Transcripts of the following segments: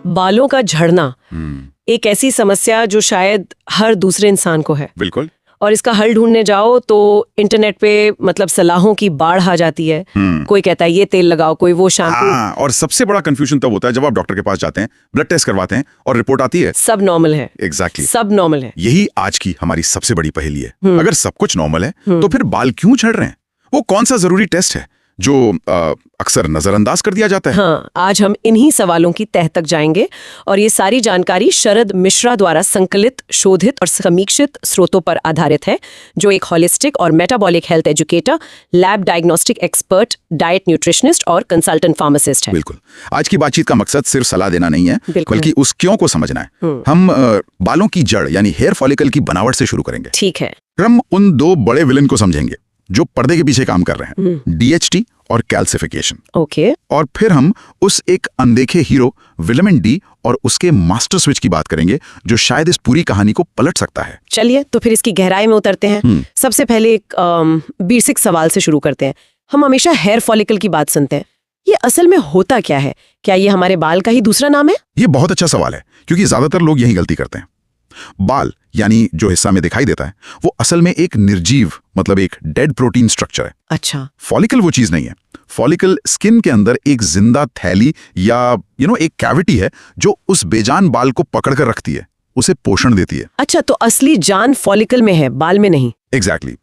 बालों का झड़ना एक ऐसी समस्या जो शायद हर दूसरे इंसान को है। बिल्कुल। और इसका हल ढूंढने जाओ तो इंटरनेट पे मतलब सलाहों की बाढ़ आ जाती है। कोई कहता है ये तेल लगाओ, कोई वो शैम्पू। हाँ, और सबसे बड़ा कंफ्यूजन तब होता है जब आप डॉक्टर के पास जाते हैं, ब्लड टेस्ट करवाते हैं और रिपोर्ट आती है सब नॉर्मल है। एग्जैक्टली सब नॉर्मल है। यही आज की हमारी सबसे बड़ी पहेली है। अगर सब कुछ नॉर्मल है तो फिर बाल क्यों झड़ रहे हैं? वो कौन सा जरूरी टेस्ट है जो अक्सर नजरअंदाज कर दिया जाता है? हाँ, आज हम इन्हीं सवालों की तह तक जाएंगे और ये सारी जानकारी शरद मिश्रा द्वारा संकलित, शोधित और समीक्षित स्रोतों पर आधारित है, जो एक होलिस्टिक और metabolic health educator, lab diagnostic expert, diet nutritionist और कंसल्टेंट फार्मासिस्ट है। बिल्कुल। आज की बातचीत का मकसद सिर्फ सलाह देना नहीं है, बल्कि उस क्यों को समझना है। हम बालों की जड़ यानी हेयर फॉलिकल की बनावट से शुरू करेंगे। ठीक है। हम उन दो बड़े विलन को समझेंगे जो पर्दे के पीछे काम कर रहे हैं, डीएचटी और कैल्सिफिकेशन। ओके। और फिर हम उस एक अनदेखे हीरो विटामिन डी और उसके मास्टर स्विच की बात करेंगे जो शायद इस पूरी कहानी को पलट सकता है। चलिए तो फिर इसकी गहराई में उतरते हैं। सबसे पहले एक बेसिक सवाल से शुरू करते हैं। हम हमेशा हेयर फॉलिकल की बात सुनते हैं, ये असल में होता क्या है? क्या ये हमारे बाल का ही दूसरा नाम है? ये बहुत अच्छा सवाल है, क्योंकि ज्यादातर लोग यही गलती करते हैं। बाल यानी जो हिस्सा में दिखाई देता है वो असल में एक निर्जीव मतलब एक डेड प्रोटीन स्ट्रक्चर है। अच्छा। फॉलिकल वो चीज नहीं है। फॉलिकल स्किन के अंदर एक जिंदा थैली या एक कैविटी है जो उस बेजान बाल को पकड़कर रखती है, उसे पोषण देती है। अच्छा, तो असली जान फॉलिकल में है, बाल में नहीं। एग्जैक्टली।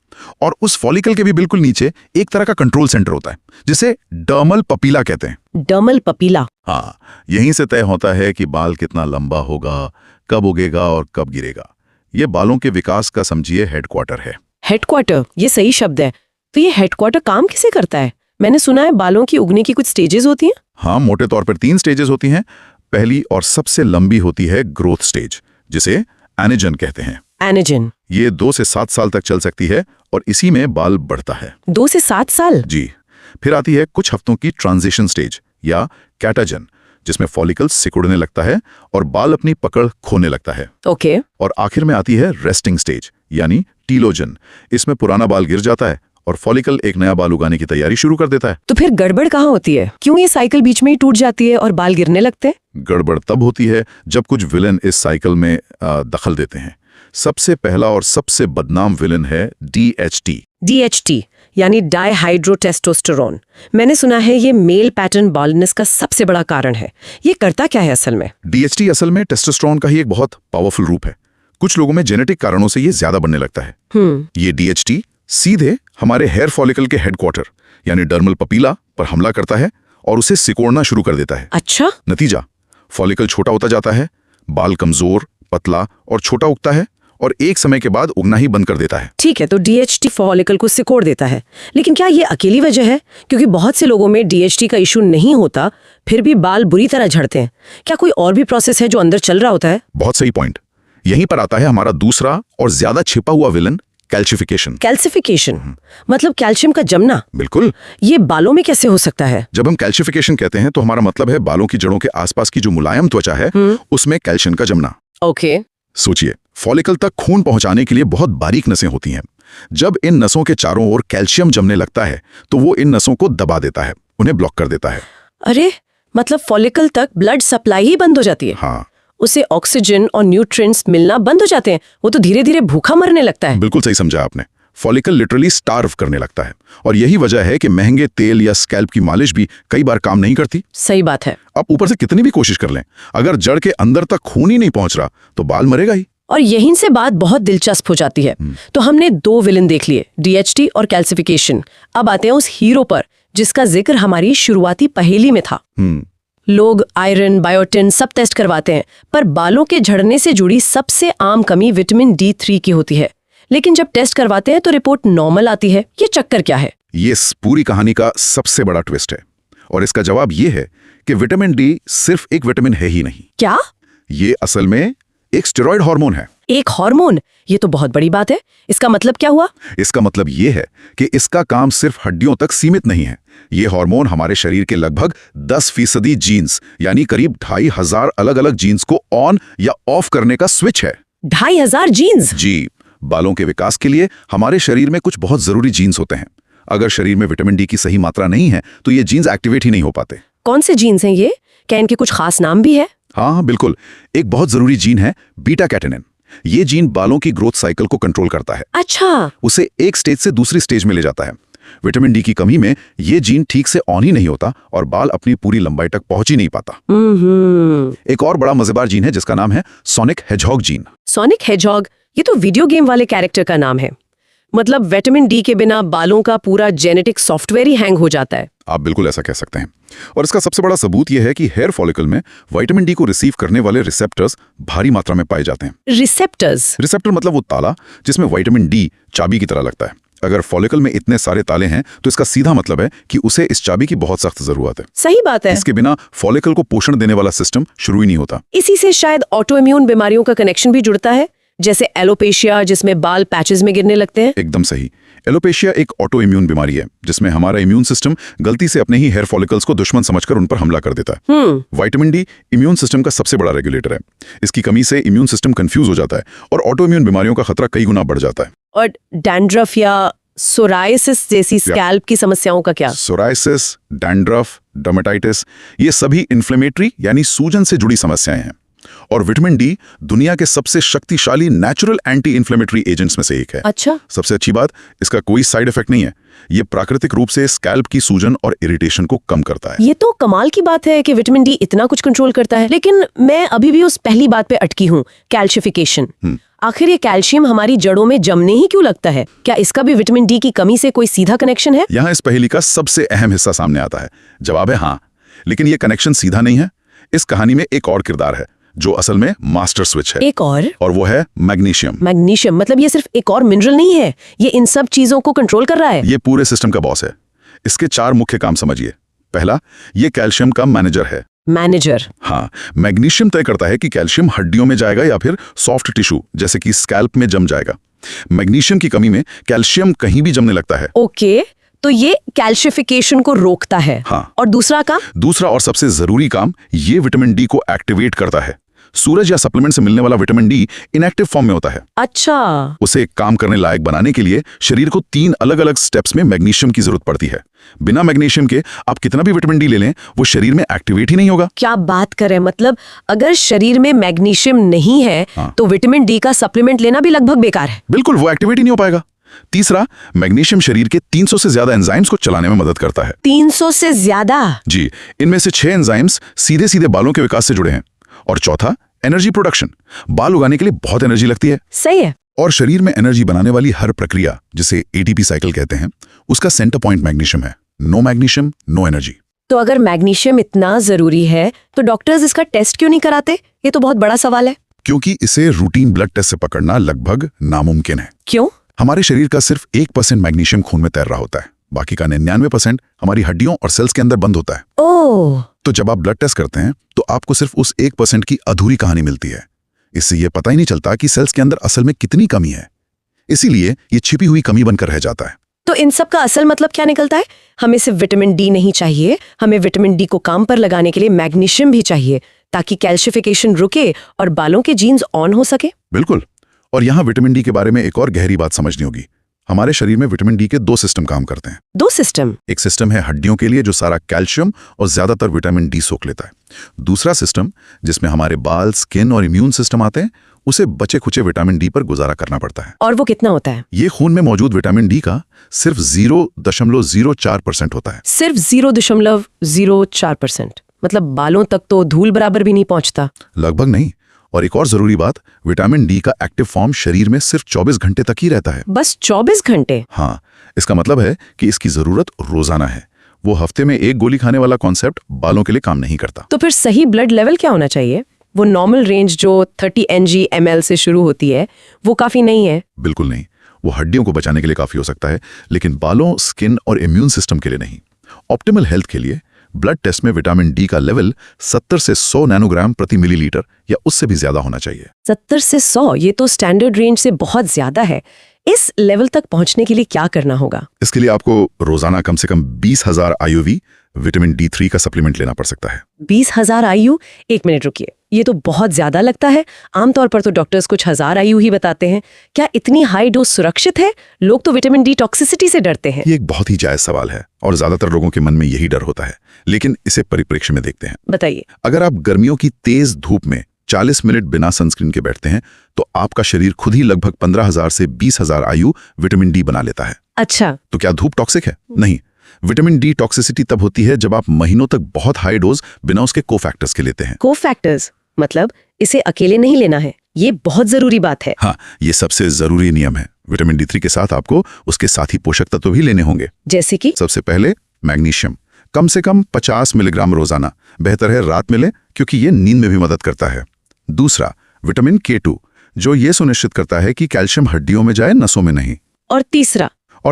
और उस फॉलिकल के भी बिल्कुल नीचे एक तरह का कंट्रोल सेंटर होता है जिसे डर्मल पपीला कहते हैं। डर्मल पपीला। हाँ, यहीं से तय होता है कि बाल कितना लंबा होगा, कब उगेगा और कब गिरेगा। ये बालों के विकास का समझिए हेडक्वार्टर है। हेडक्वार्टर, ये सही शब्द है। तो ये हेडक्वार्टर काम किसे करता है? मैंने सुना है बालों की उगने की कुछ स्टेजेस होती हैं। हाँ, मोटे तौर पर 3 स्टेजेस होती हैं। पहली और सबसे लंबी होती है ग्रोथ स्टेज, जिसे एनेजन कहते हैं। एनेजन। ये 2 से 7 साल तक चल सकती है और इसी में बाल बढ़ता है। 2 से 7 साल? जी। फिर आती है कुछ हफ्तों की ट्रांजिशन स्टेज या कैटाजन, जिसमें फॉलिकल सिकुड़ने लगता है और बाल अपनी पकड़ खोने लगता है। ओके। और आखिर में आती है रेस्टिंग स्टेज यानी टीलोजन। इसमें पुराना बाल गिर जाता है और फॉलिकल एक नया बाल उगाने की तैयारी शुरू कर देता है। तो फिर गड़बड़ कहाँ होती है? क्यों ये साइकिल बीच में ही टूट जाती है और बाल गिरने लगते हैं? गड़बड़ तब होती है जब कुछ विलन इस साइकिल में दखल देते हैं। सबसे पहला और सबसे बदनाम विलन है डीएचटी। डीएचटी यानी डाईहाइड्रोटेस्टोस्टेरोन। मैंने सुना है ये मेल पैटर्न बाल्डनेस का सबसे बड़ा कारण है। ये करता क्या है असल में? डीएचटी असल में टेस्टोस्टेरोन का ही एक बहुत पावरफुल रूप है। कुछ लोगों में जेनेटिक कारणों से ये ज्यादा बनने लगता है। ये डीएचटी सीधे हमारे हेयर फॉलिकल के हेडक्वार्टर यानी डर्मल पपीला पर हमला करता है और उसे सिकोड़ना शुरू कर देता है। अच्छा। नतीजा, फॉलिकल छोटा होता जाता है, बाल कमजोर, पतला और छोटा उगता है और एक समय के बाद उगना ही बंद कर देता है। ठीक है, तो डीएचटी फॉलिकल को सिकोड़ देता है, लेकिन क्या ये अकेली वजह है? क्योंकि बहुत से लोगों में डीएचटी का इशू नहीं होता, फिर भी बाल बुरी तरह झड़ते हैं। क्या कोई और भी प्रोसेस है जो अंदर चल रहा होता है? बहुत सही पॉइंट। यहीं पर आता है हमारा दूसरा और ज्यादा छिपा हुआ विलन, कैल्सिफिकेशन। कैल्सिफिकेशन मतलब कैल्शियम का जमना? बिल्कुल। ये बालों में कैसे हो सकता है? जब हम कैल्सिफिकेशन कहते हैं तो हमारा मतलब है बालों की जड़ों के आसपास की जो मुलायम त्वचा है उसमें कैल्शियम का जमना। ओके। सोचिए, फॉलिकल तक खून पहुंचाने के लिए बहुत बारीक नसें होती हैं। जब इन नसों के चारों ओर कैल्शियम जमने लगता है तो वो इन नसों को दबा देता है, उन्हें ब्लॉक कर देता है। अरे, मतलब फॉलिकल तक ब्लड सप्लाई ही बंद हो जाती है? हाँ। उसे ऑक्सीजन और न्यूट्रिएंट्स मिलना बंद हो जाते हैं। वो तो धीरे धीरे भूखा मरने लगता है। बिल्कुल सही समझा आपने। फॉलिकल लिटरली स्टार्व करने लगता है और यही वजह है कि महंगे तेल या स्कैल्प की मालिश भी कई बार काम नहीं करती। सही बात है। आप ऊपर से कितनी भी कोशिश कर लें, अगर जड़ के अंदर तक खून ही नहीं पहुंच रहा तो बाल मरेगा ही। और यहीं से बात बहुत दिलचस्प हो जाती है। तो हमने 2 विलन देख लिए, डीएचटी और कैल्सिफिकेशन। अब आते हैं उस हीरो पर जिसका जिक्र हमारी शुरुआती पहेली में था। लोग आयरन, बायोटिन सब टेस्ट करवाते हैं, पर बालों के झड़ने से जुड़ी सबसे आम कमी विटामिन D3 की होती है। लेकिन जब टेस्ट करवाते हैं तो रिपोर्ट नॉर्मल आती है। ये चक्कर क्या है? ये इस पूरी कहानी का सबसे बड़ा ट्विस्ट है और इसका जवाब ये है कि विटामिन डी सिर्फ एक विटामिन है ही नहीं। क्या? ये असल में एक स्टेरॉइड हार्मोन है। एक हार्मोन? ये तो बहुत बड़ी बात है। इसका मतलब क्या हुआ? इसका मतलब ये है कि इसका काम सिर्फ हड्डियों तक सीमित नहीं है। ये हार्मोन हमारे शरीर के लगभग 10% जीन्स यानी करीब 2500 अलग-अलग जीन्स को ऑन या ऑफ करने का स्विच है। 2500 जीन्स? जी। बालों के विकास के लिए हमारे शरीर में कुछ बहुत जरूरी जीन्स होते हैं। अगर शरीर में विटामिन डी की सही मात्रा नहीं है तो ये जीन्स एक्टिवेट ही नहीं हो पाते। कौन से जीन्स हैं ये? क्या इनके कुछ खास नाम भी है? हाँ, बिल्कुल। एक बहुत जरूरी जीन है बीटा कैटेनिन। ये जीन बालों की ग्रोथ साइकिल को कंट्रोल करता है। अच्छा। उसे एक स्टेज से दूसरी स्टेज में ले जाता है। विटामिन डी की कमी में ये जीन ठीक से ऑन ही नहीं होता और बाल अपनी पूरी लंबाई तक पहुंच ही नहीं पाता। एक और बड़ा मजेदार जीन है जिसका नाम है sonic hedgehog gene. Sonic hedgehog, ये तो वीडियो गेम वाले कैरेक्टर का नाम है। मतलब विटामिन डी के बिना बालों का पूरा जेनेटिक सॉफ्टवेयर ही हैंग हो जाता है। आप बिल्कुल ऐसा कह सकते हैं। और इसका सबसे बड़ा सबूत यह है कि हेयर फॉलिकल में विटामिन डी को रिसीव करने वाले रिसेप्टर्स भारी मात्रा में पाए जाते हैं। रिसेप्टर मतलब वो ताला जिसमें विटामिन डी चाबी की तरह लगता है। अगर फॉलिकल में इतने सारे ताले हैं तो इसका सीधा मतलब है कि उसे इस चाबी की बहुत सख्त जरूरत है। सही बात है। इसके बिना फॉलिकल को पोषण देने वाला सिस्टम शुरू ही नहीं होता। इसी से शायद ऑटो इम्यून बीमारियों का कनेक्शन भी जुड़ता है, जैसे एलोपेशिया जिसमें बाल पैचेस में गिरने लगते हैं। एकदम सही। एलोपेशिया एक ऑटो इम्यून बीमारी है जिसमें हमारा इम्यून सिस्टम गलती से अपने ही हेयर फॉलिकल्स को दुश्मन समझकर उन पर हमला कर देता है। विटामिन डी इम्यून सिस्टम का सबसे बड़ा रेगुलेटर है। इसकी कमी से इम्यून सिस्टम कंफ्यूज हो जाता है और ऑटो इम्यून बीमारियों का खतरा कई गुना बढ़ जाता है। और डैंड्रफ या सोरायसिस जैसी स्कैल्प की समस्याओं का क्या? सोरायसिस, डैंड्रफ, डर्मेटाइटिस, ये सभी इन्फ्लेमेटरी यानी सूजन से जुड़ी समस्याएं हैं। और विटामिन डी दुनिया के सबसे शक्तिशाली नेचुरल एंटी इन्फ्लेमेटरी एजेंट्स में से एक है। अच्छा। सबसे अच्छी बात, इसका कोई साइड इफेक्ट नहीं है। ये प्राकृतिक रूप से स्कैल्प की सूजन और इरिटेशन को कम करता है। ये तो कमाल की बात है कि विटामिन डी इतना कुछ कंट्रोल करता है। लेकिन मैं अभी भी उस पहली बात पे अटकी हूँ, कैल्शिफिकेशन। आखिर ये कैल्शियम हमारी जड़ों में जमने ही क्यों लगता है? क्या इसका भी विटामिन डी की कमी से कोई सीधा कनेक्शन है? यहाँ इस पहेली का सबसे अहम हिस्सा सामने आता है। जवाब है हाँ, लेकिन ये कनेक्शन सीधा नहीं है। इस कहानी में एक और किरदार है जो असल में मास्टर स्विच है। एक और वो है मैग्नीशियम। मैग्नीशियम मतलब ये सिर्फ एक और मिनरल नहीं है, ये इन सब चीजों को कंट्रोल कर रहा है। ये पूरे सिस्टम का बॉस है। इसके 4 मुख्य काम समझिए। पहला, ये कैल्शियम का मैनेजर है। मैनेजर? हाँ, मैग्नीशियम तय करता है कि कैल्शियम हड्डियों में जाएगा या फिर सॉफ्ट टिश्यू जैसे कि स्कैल्प में जम जाएगा। मैग्नीशियम की कमी में कैल्शियम कहीं भी जमने लगता है। ओके, तो ये कैल्शिफिकेशन को रोकता है। हाँ। और दूसरा और सबसे जरूरी काम, ये विटामिन डी को एक्टिवेट करता है। सूरज या सप्लीमेंट से मिलने वाला विटामिन डी इनएक्टिव फॉर्म में होता है। अच्छा। उसे काम करने लायक बनाने के लिए शरीर को 3 अलग-अलग स्टेप्स में मैग्नीशियम की जरूरत पड़ती है। बिना मैग्नीशियम के आप कितना भी विटामिन डी ले लें, वो शरीर में एक्टिवेट ही नहीं होगा। क्या बात करें, मतलब अगर शरीर में मैग्नीशियम नहीं है तो विटामिन डी का सप्लीमेंट लेना भी लगभग बेकार है। बिल्कुल, वो एक्टिवेट ही नहीं हो पाएगा। तीसरा, मैग्नीशियम शरीर के 300 से ज्यादा एंजाइम्स को चलाने में मदद करता है। 300 से ज्यादा? जी, इनमें से 6 एंजाइम्स सीधे बालों के विकास से जुड़े हैं। और चौथा, एनर्जी प्रोडक्शन। बाल उगाने के लिए बहुत एनर्जी लगती है। सही है। और शरीर में एनर्जी बनाने वाली हर प्रक्रिया, जिसे एटीपी साइकिल कहते हैं, उसका सेंटर पॉइंट मैग्नीशियम है। No magnesium, no energy. तो अगर मैग्नीशियम इतना जरूरी है तो डॉक्टर्स इसका टेस्ट क्यों नहीं कराते? ये तो बहुत बड़ा सवाल है। क्योंकि इसे रूटीन ब्लड टेस्ट से पकड़ना लगभग नामुमकिन है। क्यों? हमारे शरीर का सिर्फ 1% मैग्नीशियम खून में तैर रहा होता है। बाकी का 99% हमारी हड्डियों और सेल्स के अंदर बंद होता है। ओह। तो जब आप ब्लड टेस्ट करते हैं तो आपको सिर्फ उस 1% की अधूरी कहानी मिलती है। इससे यह पता ही नहीं चलता कि सेल्स के अंदर असल में कितनी कमी है। इसीलिए ये छिपी हुई कमी बनकर रह जाता है। तो इन सब का असल मतलब क्या निकलता है? हमें सिर्फ विटामिन डी नहीं चाहिए, हमें विटामिन डी को काम पर लगाने के लिए मैग्नीशियम भी चाहिए, ताकि कैल्शिफिकेशन रुके और बालों के जीन्स ऑन हो सके। बिल्कुल। और यहाँ विटामिन डी के बारे में एक और गहरी बात समझनी होगी। हमारे शरीर में विटामिन डी के 2 सिस्टम काम करते हैं। 2 सिस्टम? एक सिस्टम है हड्डियों के लिए जो सारा कैल्शियम और ज्यादातर विटामिन डी सोख लेता है। दूसरा सिस्टम, जिसमें हमारे बाल, स्किन और इम्यून सिस्टम आते हैं, उसे बचे खुचे विटामिन डी पर गुजारा करना पड़ता है। और वो कितना होता है? ये खून में मौजूद विटामिन डी का सिर्फ 0.04% होता है। सिर्फ 0.04%? मतलब बालों तक तो धूल बराबर भी नहीं पहुंचता। लगभग नहीं। और एक और जरूरी बात, विटामिन डी का एक्टिव फॉर्म शरीर में सिर्फ 24 घंटे तक ही रहता है। बस 24 घंटे? हाँ, इसका मतलब है कि इसकी जरूरत रोजाना है। वो हफ्ते में 1 गोली खाने वाला कॉन्सेप्ट बालों के लिए काम नहीं करता। तो फिर सही ब्लड लेवल क्या होना चाहिए? वो नॉर्मल रेंज जो 30 ng/ml से शुरू होती है, वो काफी नहीं है? बिल्कुल नहीं। वो हड्डियों को बचाने के लिए काफी हो सकता है, लेकिन बालों, स्किन और इम्यून सिस्टम के लिए नहीं। ऑप्टिमल हेल्थ के लिए ब्लड टेस्ट में विटामिन डी का लेवल 70 से 100 नैनोग्राम प्रति मिलीलीटर या उससे भी ज्यादा होना चाहिए। 70 से 100? ये तो स्टैंडर्ड रेंज से बहुत ज्यादा है। इस लेवल तक पहुंचने के लिए क्या करना होगा? इसके लिए आपको रोजाना कम से कम 20,000 IUV विटामिन D3 का सप्लीमेंट लेना पड़ सकता है। 20,000 IU? एक मिनट रुकिए, ये तो बहुत ज्यादा लगता है। आमतौर पर तो डॉक्टर्स कुछ 1000 IU ही बताते हैं। क्या इतनी हाई डोज सुरक्षित है? लोग तो विटामिन डी टॉक्सिसिटी से डरते हैं। ये एक बहुत ही जायज सवाल है और ज्यादातर लोगों के मन में यही डर होता है, लेकिन इसे परिप्रेक्ष्य में देखते हैं। बताइए। अगर आप गर्मियों की तेज धूप में 40 मिनट बिना सनस्क्रीन के बैठते हैं तो आपका शरीर खुद ही लगभग 15,000 से 20,000 IU विटामिन डी बना लेता है। अच्छा। तो क्या धूप टॉक्सिक है? नहीं। विटामिन डी टॉक्सिसिटी तब होती है जब आप महीनों तक बहुत हाई डोज बिना उसके कोफैक्टर्स के लेते हैं। कोफैक्टर्स मतलब इसे अकेले नहीं लेना है। ये बहुत जरूरी बात है। हाँ, ये सबसे जरूरी नियम है। विटामिन D3 के साथ आपको उसके साथी पोषक तत्व भी लेने होंगे। जैसे कि सबसे पहले मैग्नीशियम, कम से कम 50 मिलीग्राम रोजाना। बेहतर है रात में लें क्योंकि ये नींद में भी मदद करता है। दूसरा विटामिन K2, जो ये सुनिश्चित करता है कि कैल्शियम हड्डियों में जाए, नसों में नहीं। और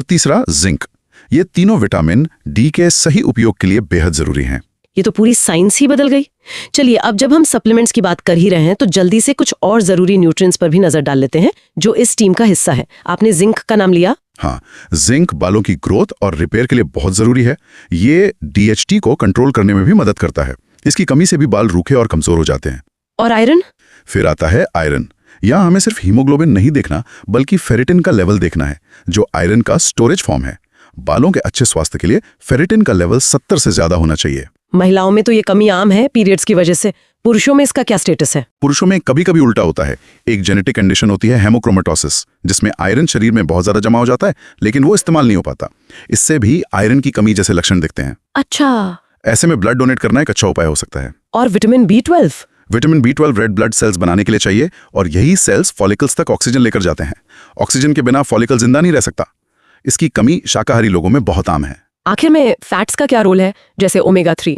तीसरा जिंक। ये तीनों विटामिन डी के सही उपयोग के लिए बेहद जरूरी हैं। ये तो पूरी साइंस ही बदल गई। चलिए, अब जब हम सप्लीमेंट्स की बात कर ही रहे हैं तो जल्दी से कुछ और जरूरी न्यूट्रिएंट्स पर भी नजर डाल लेते हैं जो इस टीम का हिस्सा है। आपने जिंक का नाम लिया। हाँ, जिंक बालों की ग्रोथ और रिपेयर के लिए बहुत जरूरी है। ये DHT को कंट्रोल करने में भी मदद करता है। इसकी कमी से भी बाल रूखे और कमजोर हो जाते हैं। और आयरन? फिर आता है आयरन। यहाँ हमें सिर्फ हीमोग्लोबिन नहीं देखना बल्कि फेरिटिन का लेवल देखना है, जो आयरन का स्टोरेज फॉर्म है। बालों के अच्छे स्वास्थ्य के लिए फेरिटिन का लेवल 70 से ज्यादा होना चाहिए। महिलाओं में तो ये कमी आम है पीरियड्स की वजह से। पुरुषों में इसका क्या स्टेटस है? पुरुषों में कभी कभी उल्टा होता है। एक जेनेटिक कंडीशन होती है हेमोक्रोमेटोसिस, जिसमें आयरन शरीर में बहुत ज्यादा जमा हो जाता है लेकिन वो इस्तेमाल नहीं हो पाता। इससे भी आयरन की कमी जैसे लक्षण दिखते हैं। अच्छा। ऐसे में ब्लड डोनेट करना एक अच्छा उपाय हो सकता है। और vitamin B12? Vitamin B12 red blood cells बनाने के लिए चाहिए और यही सेल्स फॉलिकल्स तक ऑक्सीजन लेकर जाते हैं। ऑक्सीजन के बिना फॉलिकल जिंदा नहीं रह सकता। इसकी कमी शाकाहारी लोगों में बहुत आम है। आखिर में फैट्स का क्या रोल है, जैसे omega 3?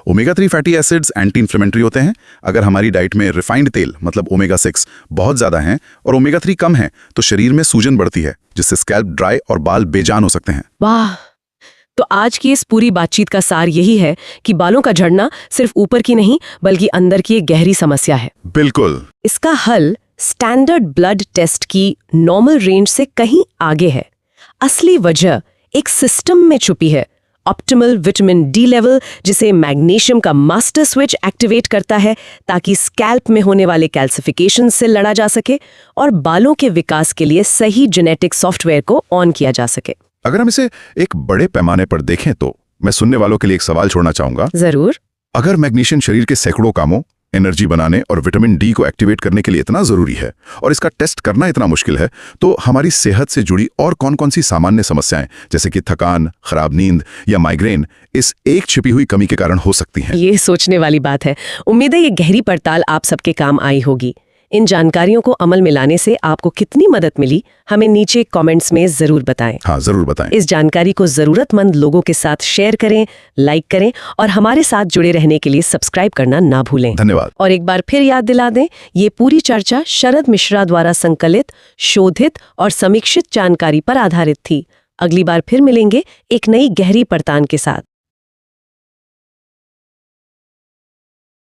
Omega 3 fatty acids anti inflammatory होते हैं। अगर हमारी डाइट में रिफाइंड तेल मतलब ओमेगा 6 बहुत ज्यादा है और ओमेगा 3 कम है तो शरीर में सूजन बढ़ती है, जिससे स्कैल्प ड्राई और बाल बेजान हो सकते हैं। वाह! तो आज की इस पूरी बातचीत का सार यही है कि बालों का झड़ना सिर्फ ऊपर की नहीं बल्कि अंदर की एक गहरी समस्या है। बिल्कुल। इसका हल स्टैंडर्ड ब्लड टेस्ट की नॉर्मल रेंज से कहीं आगे है। असली वजह एक सिस्टम में छुपी है। ऑप्टिमल विटामिन डी लेवल, जिसे मैग्नीशियम का मास्टर स्विच एक्टिवेट करता है ताकि स्कैल्प में होने वाले कैल्सिफिकेशन से लड़ा जा सके और बालों के विकास के लिए सही जेनेटिक सॉफ्टवेयर को ऑन किया जा सके। अगर हम इसे एक बड़े पैमाने पर देखें तो मैं सुनने वालों के लिए एक सवाल छोड़ना चाहूंगा। जरूर। अगर मैग्नीशियम शरीर के सैकड़ों कामों, एनर्जी बनाने और विटामिन डी को एक्टिवेट करने के लिए इतना जरूरी है और इसका टेस्ट करना इतना मुश्किल है, तो हमारी सेहत से जुड़ी और कौन-कौन सी सामान्य समस्याएं जैसे कि थकान, खराब नींद या माइग्रेन इस एक छिपी हुई कमी के कारण हो सकती हैं? ये सोचने वाली बात है। उम्मीद है ये गहरी पड़ताल आप सबके काम आई होगी। इन जानकारियों को अमल में लाने से आपको कितनी मदद मिली, हमें नीचे कमेंट्स में जरूर बताएं। हाँ, जरूर बताएं। इस जानकारी को जरूरतमंद लोगों के साथ शेयर करें, लाइक करें और हमारे साथ जुड़े रहने के लिए सब्सक्राइब करना ना भूलें। धन्यवाद। और एक बार फिर याद दिला दें, ये पूरी चर्चा शरद मिश्रा द्वारा संकलित, शोधित और समीक्षित जानकारी पर आधारित थी। अगली बार फिर मिलेंगे एक नई गहरी पड़ताल के साथ।